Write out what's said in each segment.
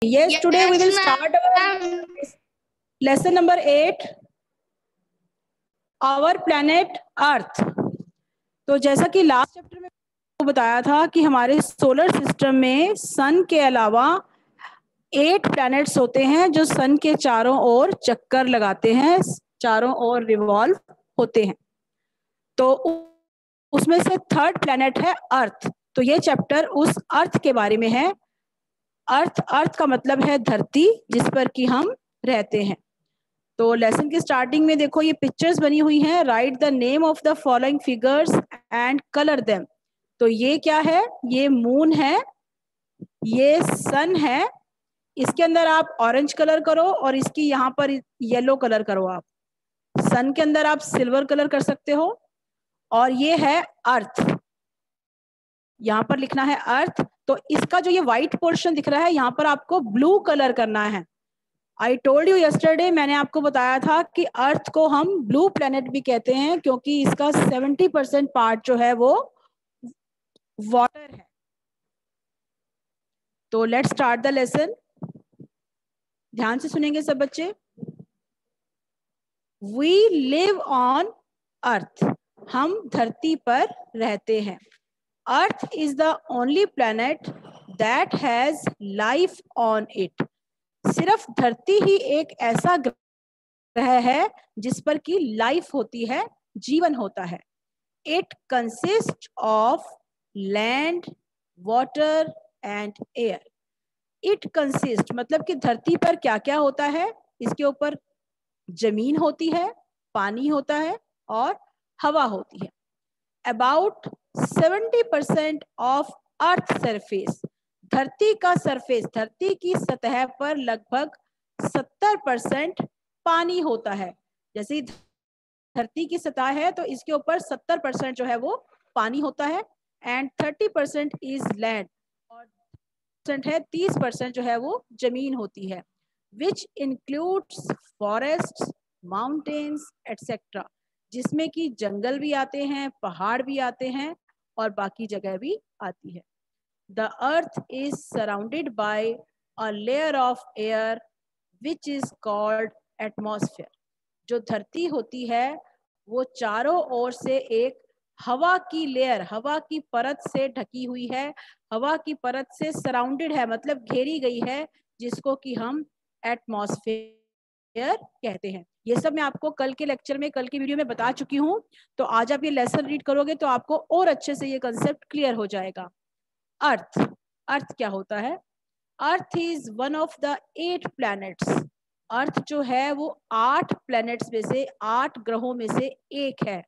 Yes, today we will start our lesson number 8, our planet Earth. तो जैसा कि last chapter में आपको बताया था कि हमारे सोलर सिस्टम में सन के अलावा 8 प्लैनेट्स होते हैं जो सन के चारों ओर चक्कर लगाते हैं, चारों ओर रिवॉल्व होते हैं। तो उसमें से थर्ड प्लैनेट है अर्थ। तो ये चैप्टर उस अर्थ के बारे में है। अर्थ का मतलब है धरती, जिस पर कि हम रहते हैं। तो लेसन की स्टार्टिंग में देखो ये पिक्चर्स बनी हुई हैं। Right the name of the following figures and colour them. तो ये क्या है? ये मून है, ये सन है। इसके अंदर आप ऑरेंज कलर करो और इसकी यहाँ पर येलो कलर करो। आप सन के अंदर आप सिल्वर कलर कर सकते हो। और ये है अर्थ, यहाँ पर लिखना है अर्थ। तो इसका जो ये व्हाइट पोर्शन दिख रहा है यहाँ पर आपको ब्लू कलर करना है। आई टोल्ड यू यस्टरडे, मैंने आपको बताया था कि अर्थ को हम ब्लू प्लेनेट भी कहते हैं क्योंकि इसका 70% पार्ट जो है वो वाटर है। तो लेट्स स्टार्ट द लेसन। ध्यान से सुनेंगे सब बच्चे। We live on earth. हम धरती पर रहते हैं। Earth is the only planet that has life on it. सिर्फ धरती ही एक ऐसा ग्रह है जिस पर की लाइफ होती है, जीवन होता है। It consist of land, water and air. It consist मतलब कि धरती पर क्या क्या होता है। इसके ऊपर जमीन होती है, पानी होता है और हवा होती है। अबाउट 70% ऑफ अर्थ सरफेस, धरती का सरफेस, धरती की सतह पर लगभग 70% पानी होता है। जैसे धरती की सतह है तो इसके ऊपर 70% जो है वो पानी होता है। एंड 30% इज लैंड, और है 30% जो है वो जमीन होती है। Which includes forest, mountains etcetera, जिसमें कि जंगल भी आते हैं, पहाड़ भी आते हैं और बाकी जगह भी आती है। The earth is surrounded by a layer of air which is called atmosphere. जो धरती होती है वो चारों ओर से एक हवा की लेयर, हवा की परत से ढकी हुई है, हवा की परत से सराउंडेड है, मतलब घेरी गई है, जिसको कि हम एटमॉस्फेयर कहते हैं। ये सब मैं आपको कल के लेक्चर में, कल के वीडियो में बता चुकी हूँ। तो आज आप ये लेसन रीड करोगे तो आपको और अच्छे से ये कंसेप्ट क्लियर हो जाएगा। अर्थ क्या होता है? Earth is one of the 8 planets. Earth जो है वो 8 प्लैनेट्स में से, 8 ग्रहों में से एक है।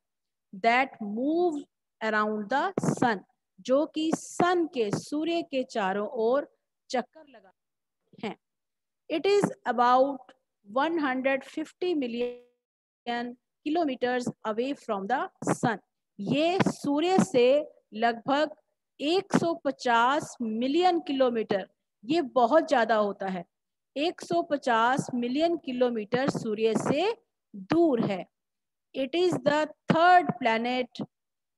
दैट मूव अराउंड द सन, जो कि सन के, सूर्य के चारों ओर चक्कर लगाते हैं। It is about 150 million kilometres away from the sun. ये सूर्य से लगभग 150 मिलियन किलोमीटर, ये बहुत ज्यादा होता है। 150 मिलियन किलोमीटर सूर्य से दूर है। It is the third planet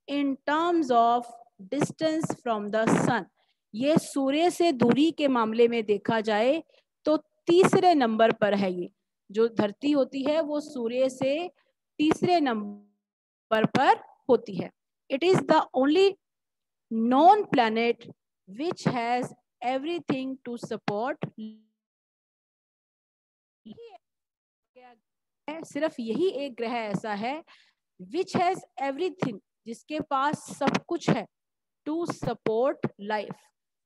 in terms of distance from the sun. ये सूर्य से दूरी के मामले में देखा जाए तो तीसरे नंबर पर है। ये जो धरती होती है वो सूर्य से तीसरे नंबर पर होती है। It is the only known planet which has everything to support. सिर्फ यही एक ग्रह ऐसा है विच हैज एवरीथिंग, जिसके पास सब कुछ है, टू सपोर्ट लाइफ,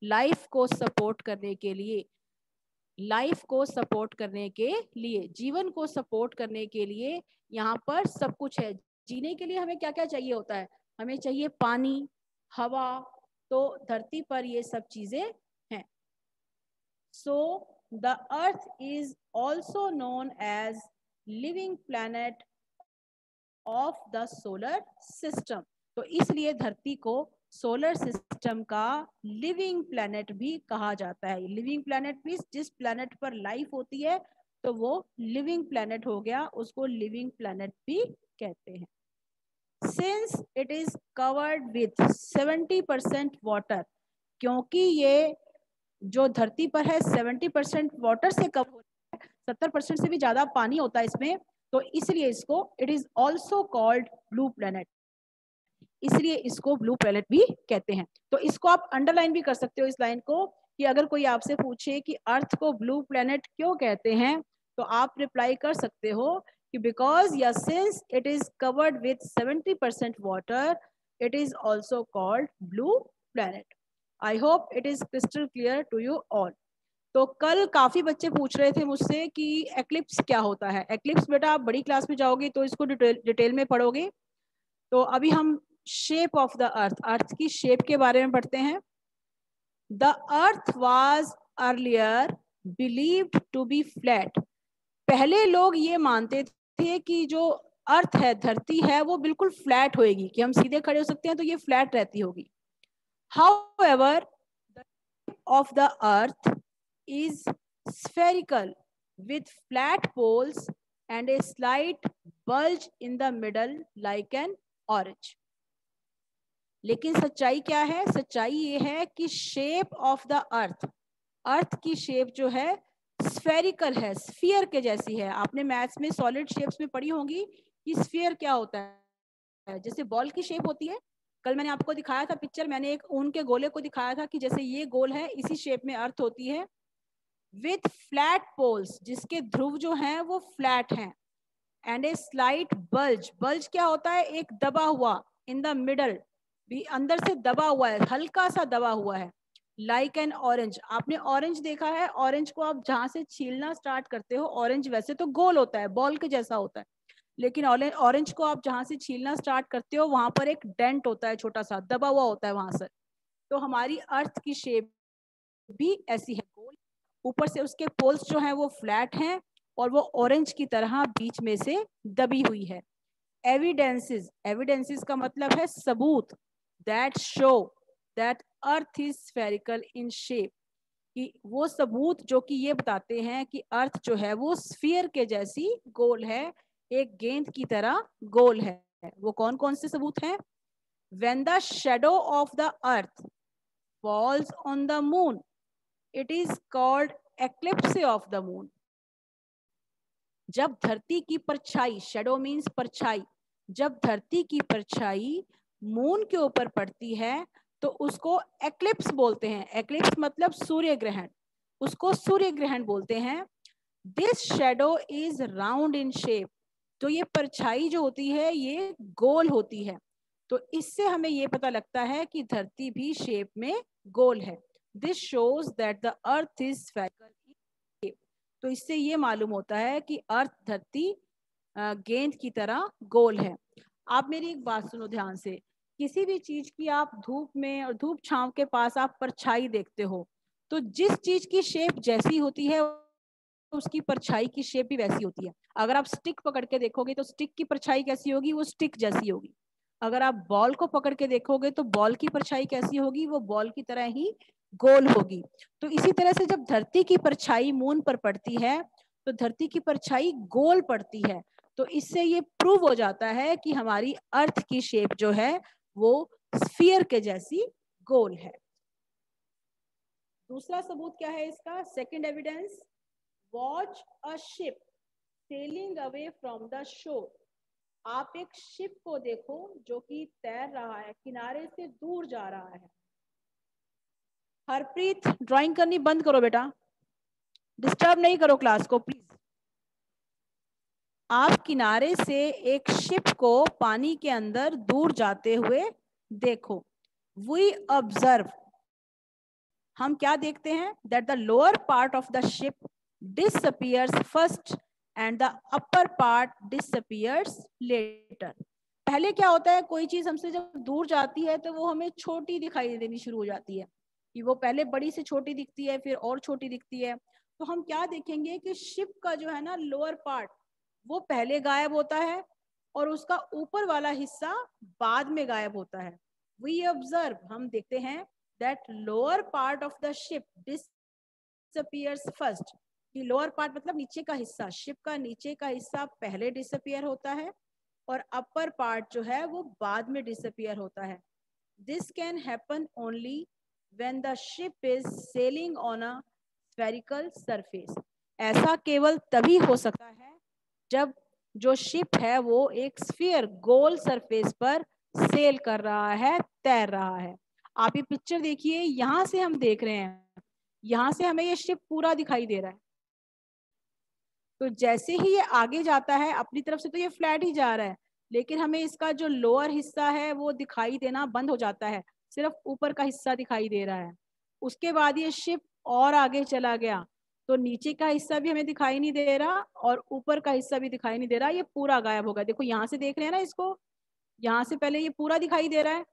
लाइफ को सपोर्ट करने के लिए, लाइफ को सपोर्ट करने के लिए, जीवन को सपोर्ट करने के लिए यहाँ पर सब कुछ है। जीने के लिए हमें क्या क्या चाहिए होता है? हमें चाहिए पानी, हवा। तो धरती पर ये सब चीजें हैं। So the earth is also known as living planet of the solar system. तो इसलिए धरती को सोलर सिस्टम का लिविंग प्लैनेट भी कहा जाता है। लिविंग प्लैनेट मींस जिस प्लैनेट पर लाइफ होती है तो वो लिविंग प्लैनेट हो गया, उसको लिविंग प्लैनेट भी कहते हैं। Since it is covered with 70% water, क्योंकि ये जो धरती पर है 70% वाटर से कवर हो रहा है, 70% से भी ज्यादा पानी होता है इसमें, तो इसलिए इसको it is also called blue planet, इसलिए इसको ब्लू प्लेनेट भी कहते हैं। तो इसको आप अंडरलाइन भी कर सकते हो इस लाइन को, कि अगर कोई आपसे पूछे कि अर्थ को ब्लू प्लेनेट क्यों कहते हैं, तो आप रिप्लाई कर सकते हो कि बिकॉज या since it is covered with 70% water, it is also called blue planet. I hope it is crystal clear to you all. तो कल काफी बच्चे पूछ रहे थे मुझसे कि एक्लिप्स क्या होता है। एक्लिप्स बेटा आप बड़ी क्लास में जाओगे तो इसको डिटेल में पढ़ोगे। तो अभी हम shape of the earth, earth की शेप के बारे में पढ़ते हैं। The earth was earlier believed to be flat. पहले लोग ये मानते थे कि जो अर्थ है, धरती है, वो बिल्कुल फ्लैट होएगी, कि हम सीधे खड़े हो सकते हैं तो ये फ्लैट रहती होगी। However, the shape of the earth is spherical with flat poles and a slight bulge in the middle like an orange. लेकिन सच्चाई क्या है? सच्चाई ये है कि shape of the earth, earth की शेप जो है स्फेरिकल है, स्फीयर के जैसी है। आपने मैथ्स में सॉलिड शेप्स में पढ़ी होंगी कि स्फीयर क्या होता है, जैसे बॉल की शेप होती है। कल मैंने आपको दिखाया था पिक्चर, मैंने एक ऊन के गोले को दिखाया था कि जैसे ये गोल है, इसी शेप में अर्थ होती है, विथ फ्लैट पोल्स, जिसके ध्रुव जो हैं वो फ्लैट हैं, and a slight bulge, bulge क्या होता है? एक दबा हुआ, इन द मिडल, भी अंदर से दबा हुआ है, हल्का सा दबा हुआ है, लाइक एन ऑरेंज। आपने ऑरेंज देखा है? ऑरेंज को आप जहां से छीलना स्टार्ट करते हो, ऑरेंज वैसे तो गोल होता है, बॉल के जैसा होता है, लेकिन ऑरेंज को आप जहां से छीलना स्टार्ट करते हो वहां पर एक डेंट होता है, छोटा सा दबा हुआ होता है वहां से। तो हमारी अर्थ की शेप भी ऐसी है, गोल, ऊपर से उसके पोल्स जो हैं वो फ्लैट हैं, और वो ऑरेंज की तरह बीच में से दबी हुई है। एविडेंसेस, एविडेंसेस का मतलब है सबूत, that show that earth is spherical in shape, कि वो सबूत जो कि ये बताते हैं कि अर्थ जो है वो स्फीयर के जैसी गोल है, एक गेंद की तरह गोल है। वो कौन कौन से सबूत हैं? When the shadow of the earth falls on the moon, it is called eclipse of the moon. जब धरती की परछाई, शेडो मीन्स परछाई, जब धरती की परछाई मून के ऊपर पड़ती है तो उसको एक्लिप्स बोलते हैं। एक्लिप्स मतलब सूर्य ग्रहण, उसको सूर्य ग्रहण बोलते हैं। This shadow is round in shape, तो ये परछाई जो होती है ये गोल होती है। तो इससे हमें ये पता लगता है कि धरती भी शेप में गोल है। This shows that the earth is spherical in shape. तो इससे ये मालूम होता है कि अर्थ, धरती गेंद की तरह गोल है। आप मेरी एक बात सुनो ध्यान से, किसी भी चीज की आप धूप में और धूप छांव के पास आप परछाई देखते हो, तो जिस चीज की शेप जैसी होती है उसकी परछाई की शेप भी वैसी होती है। अगर आप स्टिक पकड़ के देखोगे तो स्टिक की परछाई कैसी होगी? वो स्टिक जैसी होगी। अगर आप बॉल को पकड़ के देखोगे तो बॉल की परछाई कैसी होगी? वो बॉल की तरह ही गोल होगी। तो इसी तरह से जब धरती की परछाई मून पर पड़ती है तो धरती की परछाई गोल पड़ती है। तो इससे ये प्रूव हो जाता है कि हमारी अर्थ की शेप जो है वो स्फीयर के जैसी गोल है। दूसरा सबूत क्या है इसका? Second evidence, watch a ship selling away from the shore. आप एक शिप को देखो जो कि तैर रहा है, किनारे से दूर जा रहा है। हरप्रीत, ड्राइंग करनी बंद करो बेटा, डिस्टर्ब नहीं करो क्लास को प्लीज। आप किनारे से एक शिप को पानी के अंदर दूर जाते हुए देखो। वी ऑब्जर्व, हम क्या देखते हैं? That the lower part of the ship disappears first and the upper part disappears later. पहले क्या होता है, कोई चीज हमसे जब दूर जाती है तो वो हमें छोटी दिखाई देनी शुरू हो जाती है, कि वो पहले बड़ी से छोटी दिखती है, फिर और छोटी दिखती है। तो हम क्या देखेंगे कि शिप का जो है ना लोअर पार्ट वो पहले गायब होता है और उसका ऊपर वाला हिस्सा बाद में गायब होता है। वी ऑब्जर्व, हम देखते हैं, that lower part of the ship disappears first, कि लोअर पार्ट मतलब नीचे का हिस्सा, शिप का नीचे का हिस्सा पहले डिसअपियर होता है और अपर पार्ट जो है वो बाद में डिसअपियर होता है। This can happen only when the ship is sailing on a spherical surface. ऐसा केवल तभी हो सकता है जब जो शिप है वो एक स्फीयर गोल सरफेस पर सेल कर रहा है, तैर रहा है। आप ये पिक्चर देखिए, यहां से हम देख रहे हैं, यहां से हमें ये शिप पूरा दिखाई दे रहा है। तो जैसे ही ये आगे जाता है अपनी तरफ से तो ये फ्लैट ही जा रहा है, लेकिन हमें इसका जो लोअर हिस्सा है वो दिखाई देना बंद हो जाता है, सिर्फ ऊपर का हिस्सा दिखाई दे रहा है। उसके बाद ये शिप और आगे चला गया तो नीचे का हिस्सा भी हमें दिखाई नहीं दे रहा और ऊपर का हिस्सा भी दिखाई नहीं दे रहा, ये पूरा गायब होगा। देखो यहाँ से देख रहे हैं ना इसको, यहाँ से पहले ये पूरा दिखाई दे रहा है,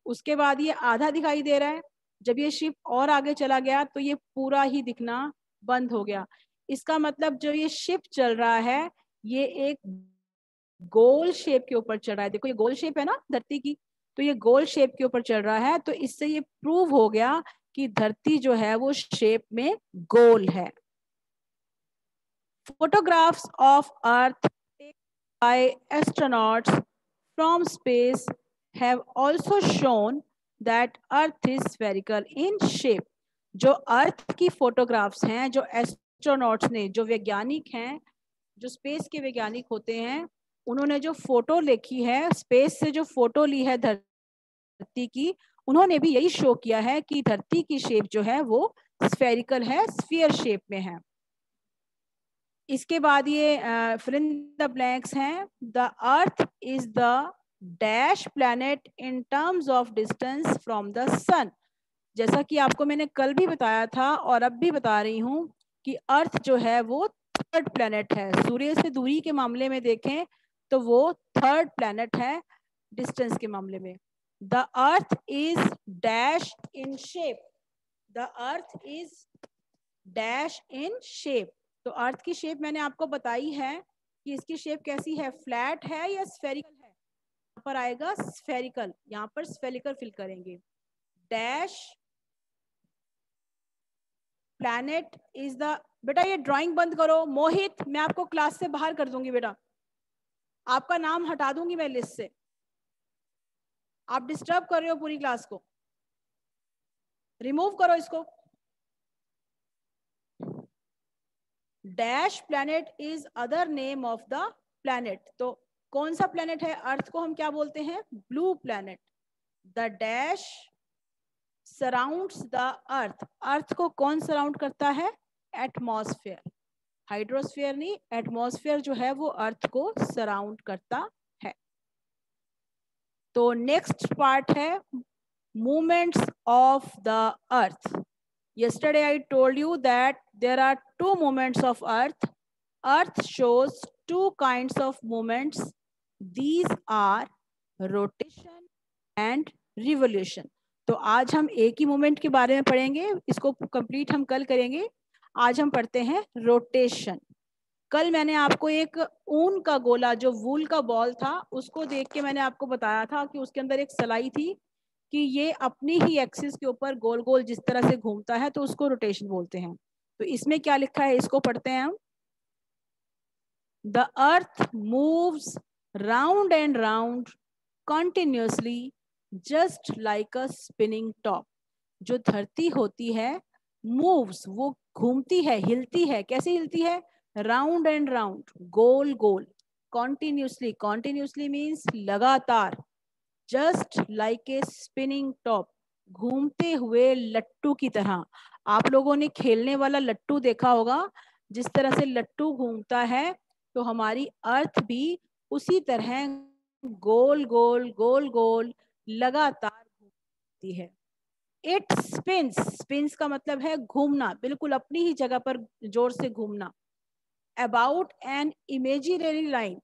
उसके बाद ये आधा दिखाई दे रहा है। जब ये शिप और आगे चला गया तो ये पूरा ही दिखना बंद हो गया। इसका मतलब जो ये शिप चल रहा है ये एक गोल शेप के ऊपर चल रहा है। देखो ये गोल शेप है ना धरती की, तो ये गोल शेप के ऊपर चल रहा है, तो इससे ये प्रूव हो गया कि धरती जो है वो शेप में गोल है। Photographs of Earth taken by astronauts from space have also shown that Earth is spherical in shape. जो अर्थ की फोटोग्राफ्स हैं, जो एस्ट्रोनॉट्स ने, जो वैज्ञानिक हैं, जो स्पेस के वैज्ञानिक होते हैं, उन्होंने जो फोटो लिखी है, स्पेस से जो फोटो ली है धरती की, उन्होंने भी यही शो किया है कि धरती की शेप जो है वो स्फेरिकल है, स्फीयर शेप में है। इसके बाद ये फिल इन द ब्लैंक्स हैं। The earth is the dash planet in terms of distance from the sun. जैसा कि आपको मैंने कल भी बताया था और अब भी बता रही हूँ कि अर्थ जो है वो थर्ड प्लैनेट है। सूर्य से दूरी के मामले में देखें तो वो थर्ड प्लैनेट है डिस्टेंस के मामले में। The earth is dash in shape, the earth is dash in shape. तो अर्थ की शेप मैंने आपको बताई है कि इसकी शेप कैसी है, फ्लैट है या स्फेरिकल है। यहाँ पर आएगा स्फेरिकल, यहाँ पर स्फेरिकल फिल करेंगे। डैश प्लैनेट इज द, बेटा ये ड्राइंग बंद करो मोहित, मैं आपको क्लास से बाहर कर दूंगी बेटा, आपका नाम हटा दूंगी मैं लिस्ट से, आप डिस्टर्ब कर रहे हो पूरी क्लास को, रिमूव करो इसको। Dash planet is other name of the planet. तो कौन सा प्लैनेट है, अर्थ को हम क्या बोलते हैं, blue planet. The dash surrounds the earth, Earth को कौन सराउंड करता है, एटमॉस्फेयर, हाइड्रोस्फीयर नहीं, एटमॉस्फेयर जो है वो अर्थ को सराउंड करता है। तो नेक्स्ट पार्ट है movements of the earth. Yesterday I told you that there are two movements of Earth. Earth shows two kinds of movements. These are rotation and revolution. तो आज हम एक ही मूवमेंट के बारे में पढ़ेंगे, इसको कंप्लीट हम कल करेंगे। आज हम पढ़ते हैं रोटेशन। कल मैंने आपको एक ऊन का गोला, जो वूल का बॉल था, उसको देख के मैंने आपको बताया था कि उसके अंदर एक सलाई थी कि ये अपनी ही एक्सिस के ऊपर गोल गोल जिस तरह से घूमता है तो उसको रोटेशन बोलते हैं। तो इसमें क्या लिखा है इसको पढ़ते हैं हम। The earth moves round and round continuously just like a spinning top. जो धरती होती है मूव्स, वो घूमती है, हिलती है। कैसे हिलती है, राउंड एंड राउंड, गोल गोल, कॉन्टिन्यूसली, कॉन्टिन्यूसली मीन्स लगातार, just like a spinning top, घूमते हुए लट्टू की तरह। आप लोगों ने खेलने वाला लट्टू देखा होगा, जिस तरह से लट्टू घूमता है तो हमारी अर्थ भी उसी तरह गोल गोल गोल गोल लगातार घूमती है। इट स्पिन्स, स्पिन्स का मतलब है घूमना, बिल्कुल अपनी ही जगह पर जोर से घूमना। अबाउट एन इमेजिनरी लाइन,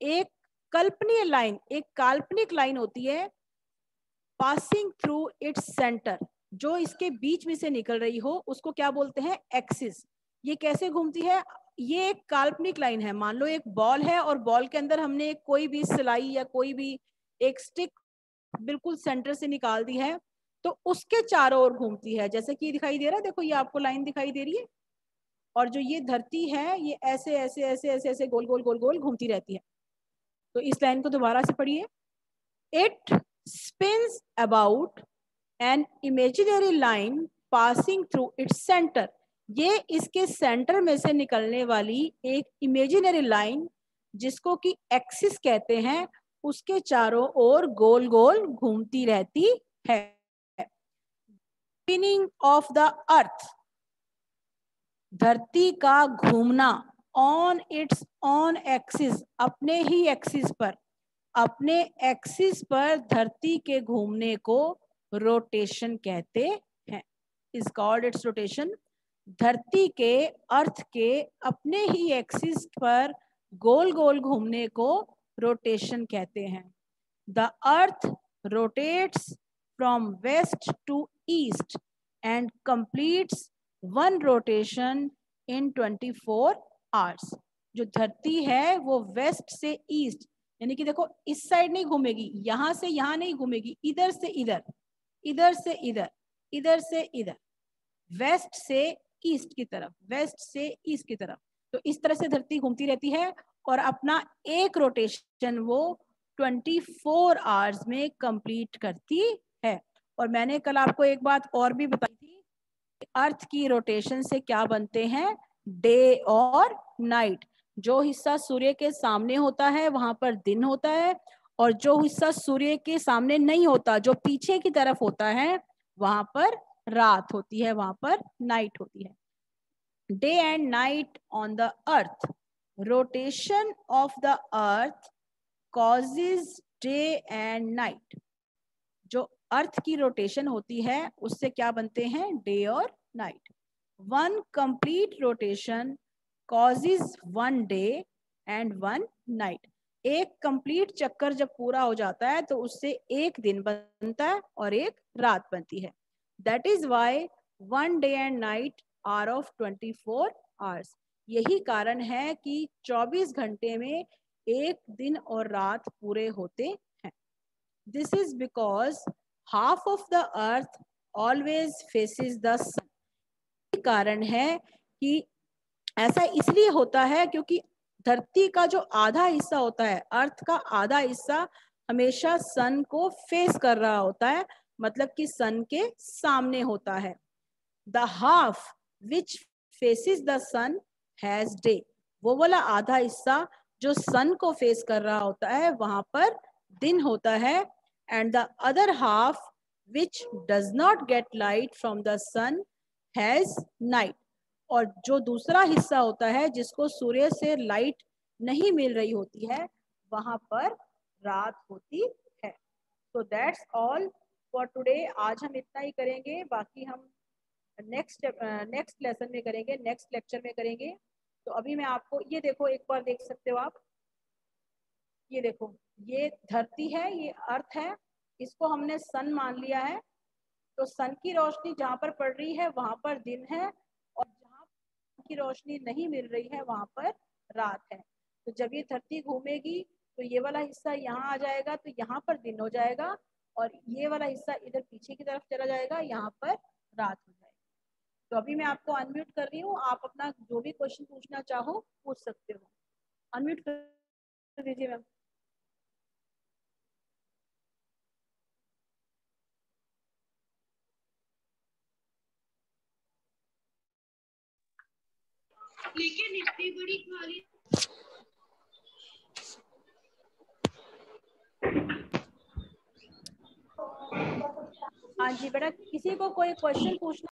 एक कल्पनीय लाइन, एक काल्पनिक लाइन होती है, पासिंग थ्रू इट्स सेंटर, जो इसके बीच में से निकल रही हो उसको क्या बोलते हैं, एक्सिस। ये कैसे घूमती है, ये एक काल्पनिक लाइन है। मान लो एक बॉल है और बॉल के अंदर हमने कोई भी सिलाई या कोई भी एक स्टिक बिल्कुल सेंटर से निकाल दी है, तो उसके चारों ओर घूमती है। जैसे कि दिखाई दे रहा है, देखो ये आपको लाइन दिखाई दे रही है, और जो ये धरती है ये ऐसे ऐसे ऐसे ऐसे ऐसे गोल गोल गोल गोल घूमती रहती है। तो इस लाइन को दोबारा से पढ़िए। It spins about an imaginary line passing through its centre, ये इसके सेंटर में से निकलने वाली एक इमेजिनरी लाइन जिसको कि एक्सिस कहते हैं, उसके चारों ओर गोल गोल घूमती रहती है। स्पिनिंग ऑफ द अर्थ, धरती का घूमना, ऑन इट्स ऑन एक्सिस, अपने ही एक्सिस पर, अपने एक्सिस पर धरती के घूमने को रोटेशन कहते हैं, इज कॉल्ड इट्स रोटेशन। धरती के, अर्थ के अपने ही एक्सिस पर गोल गोल घूमने को रोटेशन कहते हैं। The earth rotates from west to east and completes one rotation in 24 hours. जो धरती है वो वेस्ट से ईस्ट, यानी कि देखो इस साइड नहीं घूमेगी, यहां से यहां नहीं घूमेगी, इधर से इधर, इधर से इधर, इधर से इधर, वेस्ट से ईस्ट की तरफ, वेस्ट से ईस्ट की तरफ। तो इस तरह से धरती घूमती रहती है और अपना एक रोटेशन वो 24 आवर्स में कंप्लीट करती है। और मैंने कल आपको एक बात और भी बताई थी, अर्थ की रोटेशन से क्या बनते हैं, डे और नाइट। जो हिस्सा सूर्य के सामने होता है वहां पर दिन होता है, और जो हिस्सा सूर्य के सामने नहीं होता, जो पीछे की तरफ होता है, वहां पर रात होती है, वहां पर नाइट होती है। Day and night on the earth, rotation of the earth causes day and night. जो अर्थ की रोटेशन होती है उससे क्या बनते हैं, डे और night. One complete rotation causes one day and one night. एक कंप्लीट चक्कर जब पूरा हो जाता है तो उससे एक दिन बनता है और एक रात बनती है। That is why one day and night are of 24 hours. यही कारण है कि 24 घंटे में एक दिन और रात पूरे होते हैं। This is because half of the Earth always faces the sun. कारण है कि ऐसा इसलिए होता है क्योंकि धरती का जो आधा हिस्सा होता है, अर्थ का आधा हिस्सा हमेशा सन को फेस कर रहा होता है, मतलब कि सन के सामने होता है। The half which faces the sun has day, वो वाला आधा हिस्सा जो सन को फेस कर रहा होता है वहां पर दिन होता है। And the other half which does not get light from the sun has night, और जो दूसरा हिस्सा होता है जिसको सूर्य से लाइट नहीं मिल रही होती है वहां पर रात होती है। So that's all for today. आज हम इतना ही करेंगे, बाकी हम नेक्स्ट लेसन में करेंगे, नेक्स्ट लेक्चर में करेंगे। तो अभी मैं आपको ये देखो, एक बार देख सकते हो आप, ये देखो, ये धरती है, ये अर्थ है, इसको हमने सन मान लिया है। तो सन की रोशनी जहाँ पर पड़ रही है वहां पर दिन है, और जहाँ की रोशनी नहीं मिल रही है वहां पर रात है। तो जब ये धरती घूमेगी तो ये वाला हिस्सा यहाँ आ जाएगा, तो यहाँ पर दिन हो जाएगा, और ये वाला हिस्सा इधर पीछे की तरफ चला जाएगा, यहाँ पर रात हो जाएगी। तो अभी मैं आपको अनम्यूट कर रही हूँ, आप अपना जो भी क्वेश्चन पूछना चाहो पूछ सकते हो। अनम्यूट कर दीजिए मैम। लेकिन इतनी बड़ी खाली। हाँ जी बेटा, किसी को कोई क्वेश्चन पूछना